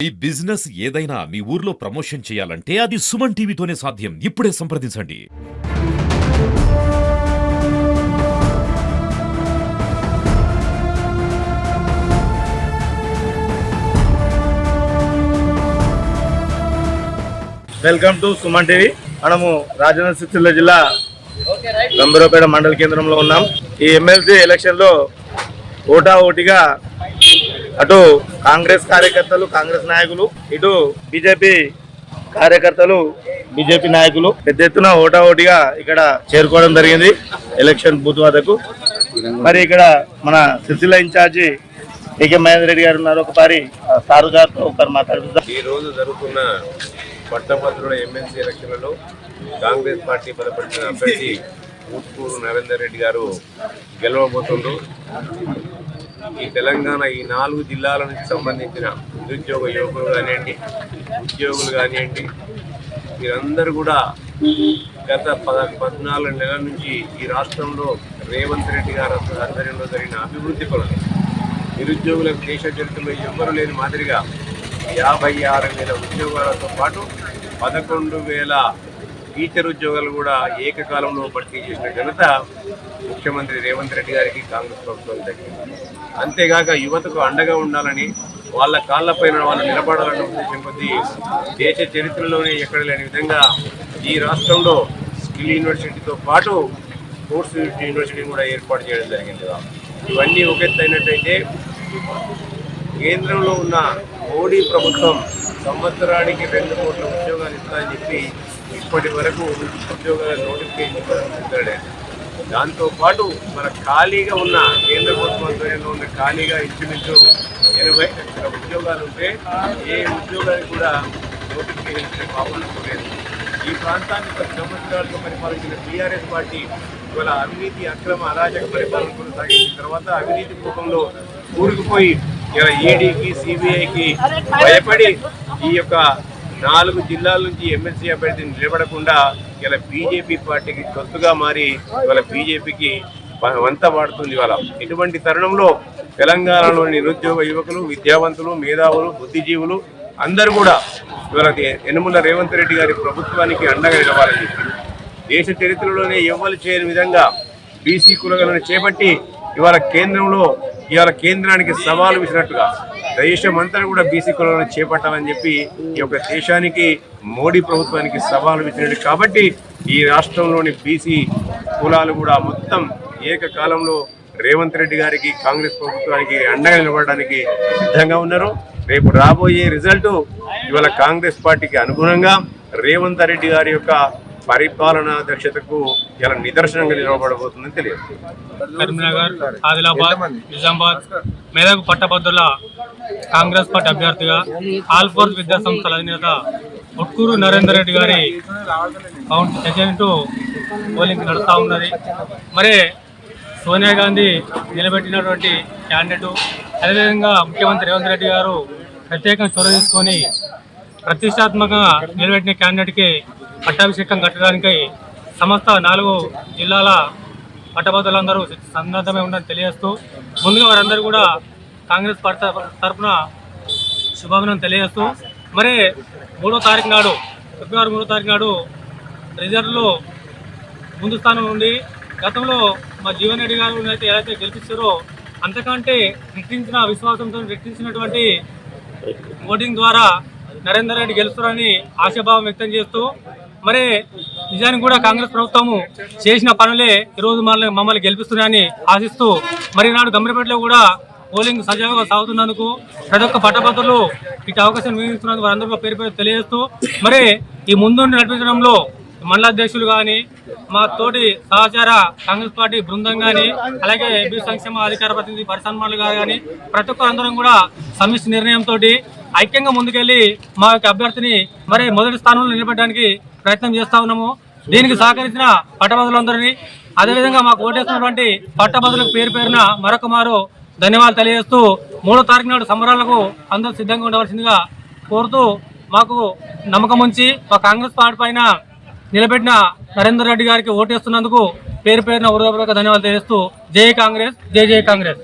ఈ బిజినెస్ ఏదైనా మీ ఊర్లో ప్రమోషన్ చేయాలంటే అది సుమన్ టీవీతోనే సాధ్యం. ఇప్పుడే సంప్రదించండి. Welcome to Suman TV. మనము రాజన్న సిరిసిల్ల జిల్లా గంభీరపేట మండల కేంద్రంలో ఉన్నాం. ఈ ఎమ్మెల్సీ ఎలక్షన్ లో ఓటాఓటిగా అటు కాంగ్రెస్ కార్యకర్తలు, కాంగ్రెస్ నాయకులు, ఇటు బీజేపీ కార్యకర్తలు, బీజేపీ నాయకులు పెద్ద ఎత్తున ఓటాఓటిగా ఇక్కడ చేరుకోవడం జరిగింది ఎలక్షన్ బూత్ వద్దకు. మరి ఇక్కడ మన సిరిసిల్ల ఇన్ఛార్జి ఏకే మహేందర్ రెడ్డి గారు ఉన్నారు. ఒకసారి సారు గారితో ఒకసారి మాట్లాడుతుంటాం. ఈ రోజు జరుగుతున్న పట్టభద్రుల ఎమ్మెల్సీ ఎలక్షన్లలో కాంగ్రెస్ పార్టీ బలపరిచిన అభ్యర్థి ఊట్కూరు నరేందర్ రెడ్డి గారు గెలవబోతుండ్రు. ఈ తెలంగాణ ఈ 4 జిల్లాల నుంచి సంబంధించిన నిరుద్యోగ యువకులు కానివ్వండి, ఉద్యోగులు కానివ్వండి, మీరందరూ కూడా గత 14 నెలల నుంచి ఈ రాష్ట్రంలో రేవంత్ రెడ్డి గారు ఆధ్వర్యంలో జరిగిన అభివృద్ధి పనులు, నిరుద్యోగులకు దేశ చరిత్రలో ఎవ్వరూ లేని మాదిరిగా 56,000 ఉద్యోగాలతో పాటు 11,000 టీచర్ ఉద్యోగాలు కూడా ఏకకాలంలో భర్తీ చేసిన ఘనత ముఖ్యమంత్రి రేవంత్ రెడ్డి గారికి, కాంగ్రెస్ ప్రభుత్వం దక్కింది. అంతేగాక యువతకు అండగా ఉండాలని, వాళ్ళ కాళ్లపైన వాళ్ళు నిలబడాలన్న ఉద్దేశం కొద్దీ దేశ చరిత్రలోనే ఎక్కడ లేని విధంగా ఈ రాష్ట్రంలో స్కిల్ యూనివర్సిటీతో పాటు స్పోర్ట్స్ యూనివర్సిటీని కూడా ఏర్పాటు చేయడం జరిగింది. ఇవన్నీ ఒక ఎత్తు అయినట్టయితే కేంద్రంలో ఉన్న మోడీ ప్రభుత్వం సంవత్సరానికి 2 కోట్ల ఉద్యోగాలు ఇస్తామని చెప్పి ఇప్పటి వరకు ఉద్యోగాల నోటిఫికేషన్ ఇస్తాడు. దాంతోపాటు మన ఖాళీగా ఉన్న కేంద్ర ప్రభుత్వం ఆధ్వర్యంలో ఉన్న ఖాళీగా ఇంచుమించు 80 లక్షల ఉద్యోగాలు ఉంటే ఏ ఉద్యోగానికి కూడా నోటిఫికేషన్ పాల్గొనలేదు. ఈ ప్రాంతాన్ని 10 సంవత్సరాలుగా పరిపాలించిన టీఆర్ఎస్ పార్టీ ఇవాళ అవినీతి, అక్రమ, అరాజక పరిపాలన కొనసాగించిన తర్వాత అవినీతి రూపంలో కూరుకుపోయి ఇలా ఈడీకి, సిబిఐకి భయపడి ఈ యొక్క 4 జిల్లాల నుంచి ఎమ్మెల్సీ అభ్యర్థిని నిలబడకుండా ఇలా బీజేపీ పార్టీకి తొత్తుగా మారి ఇవాళ బీజేపీకి వంత వాడుతుంది. ఇవాళ ఇటువంటి తరుణంలో తెలంగాణలోని నిరుద్యోగ యువకులు, విద్యావంతులు, మేధావులు, బుద్ధిజీవులు అందరూ కూడా ఇవాళ యనమల రేవంత్ రెడ్డి గారి ప్రభుత్వానికి అండగా నిలవాలని చెప్పి దేశ చరిత్రలోనే ఎవ్వరు చేయని విధంగా బీసీ కులగలను చేపట్టి ఇవాళ కేంద్రానికి సవాలు విసినట్టుగా దేశమంతా కూడా బీసీ కులాలను చేపట్టాలని చెప్పి ఈ యొక్క దేశానికి, మోడీ ప్రభుత్వానికి సవాలు విసినట్టు. కాబట్టి ఈ రాష్ట్రంలోని బీసీ కులాలు కూడా మొత్తం ఏకకాలంలో రేవంత్ రెడ్డి గారికి, కాంగ్రెస్ ప్రభుత్వానికి అండగా నిలబడడానికి సిద్ధంగా ఉన్నారు. రేపు రాబోయే రిజల్ట్ ఇవాళ కాంగ్రెస్ పార్టీకి అనుగుణంగా రేవంత్ రెడ్డి గారి యొక్క పరిపాలనా దక్షతకు ఇలా నిదర్శనంగా నిలబడబోతుందని తెలియదు. కరీంనగర్, ఆదిలాబాద్, నిజామాబాద్ మేరకు పట్టభద్రుల కాంగ్రెస్ పార్టీ అభ్యర్థిగా ఆల్ఫోర్స్ విద్యా సంస్థల అధినేత ఊట్కూరు నరేందర్ రెడ్డి గారి ఏజెంట్ పోలింగ్ నడుస్తూ ఉన్నది. మరి సోనియా గాంధీ నిలబెట్టినటువంటి క్యాండిడేటు, అదేవిధంగా ముఖ్యమంత్రి రేవంత్ రెడ్డి గారు ప్రత్యేకంగా చొరవ తీసుకొని ప్రతిష్టాత్మకంగా నిలబెట్టిన క్యాండిడేట్కి పట్టాభిషేకం కట్టడానికి సమస్త 4 జిల్లాల పట్టభద్రులందరూ సన్నద్ధమై ఉందని తెలియజేస్తూ, ముందుగా వారందరూ కూడా కాంగ్రెస్ పార్టీ తరఫున శుభాభినందనలు తెలియజేస్తూ, మరి 3వ తారీఖు నాడు, ఫిబ్రవరి 3వ తారీఖు నాడు రిజల్ట్లో ముందు స్థానం నుండి గతంలో మా జీవన్ రెడ్డి గారు అయితే ఏదైతే గెలిపించారో అంతకంటే రెట్టించిన విశ్వాసంతో రెట్టించినటువంటి ఓటింగ్ ద్వారా నరేందర్ రెడ్డి గెలుస్తారని ఆశాభావం వ్యక్తం చేస్తూ, మరి నిజానికి కూడా కాంగ్రెస్ ప్రభుత్వము చేసిన పనులే ఈరోజు మమ్మల్ని గెలిపిస్తున్నాయని ఆశిస్తూ, మరి నాడు గంభీరపేటలో కూడా పోలింగ్ సజావుగా సాగుతున్నందుకు ప్రతి ఒక్క పట్టభద్రులు ఇటు అవకాశం వినియోగిస్తున్నందుకు వారందరూ పేరు తెలియజేస్తూ, మరి ఈ ముందు నడిపించడంలో మండలాధ్యక్షులు కానీ, మా తోటి సహచార కాంగ్రెస్ పార్టీ బృందం కానీ, అలాగే ఏపీ సంక్షేమ అధికార ప్రతినిధి పరిసన్మానులు గారు కానీ ప్రతి ఒక్కరందరం కూడా సమిష్టి నిర్ణయంతో ఐక్యంగా ముందుకెళ్లి మా యొక్క అభ్యర్థిని మరి మొదటి స్థానంలో నిలబెట్టడానికి ప్రయత్నం చేస్తా ఉన్నాము. దీనికి సహకరించిన పట్టభద్రులందరినీ, అదేవిధంగా మాకు ఓటేస్తున్నటువంటి పట్టభద్రులకు పేరున మరొకమారు ధన్యవాదాలు తెలియజేస్తూ, 3వ తారీఖు నాడు సంబరాలకు అందరూ సిద్ధంగా ఉండవలసిందిగా కోరుతూ, మాకు నమ్మకం ఉంచి మా కాంగ్రెస్ పార్టీ పైన నిలబెట్టిన నరేందర్ రెడ్డి గారికి ఓటేస్తున్నందుకు పేరున హృదయపూర్వక ధన్యవాదాలు తెలియజేస్తూ, జై కాంగ్రెస్, జై జై కాంగ్రెస్.